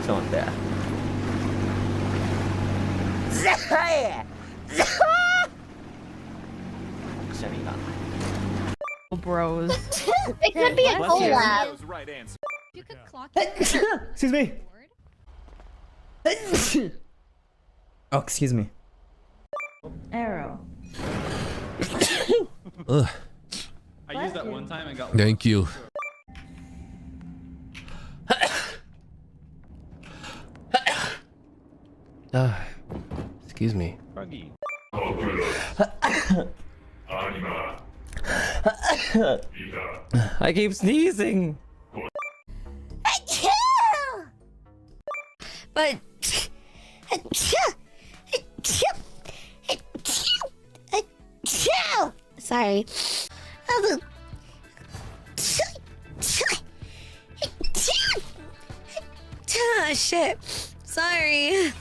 ちょっと待って。くしゃみが。Bros. It could be a collab. You could clock Excuse me. Oh, excuse me. Arrow. Ugh. I used that one time and got. Thank you. Excuse me. Buggy. I keep sneezing. But sorry. Shit. Sorry.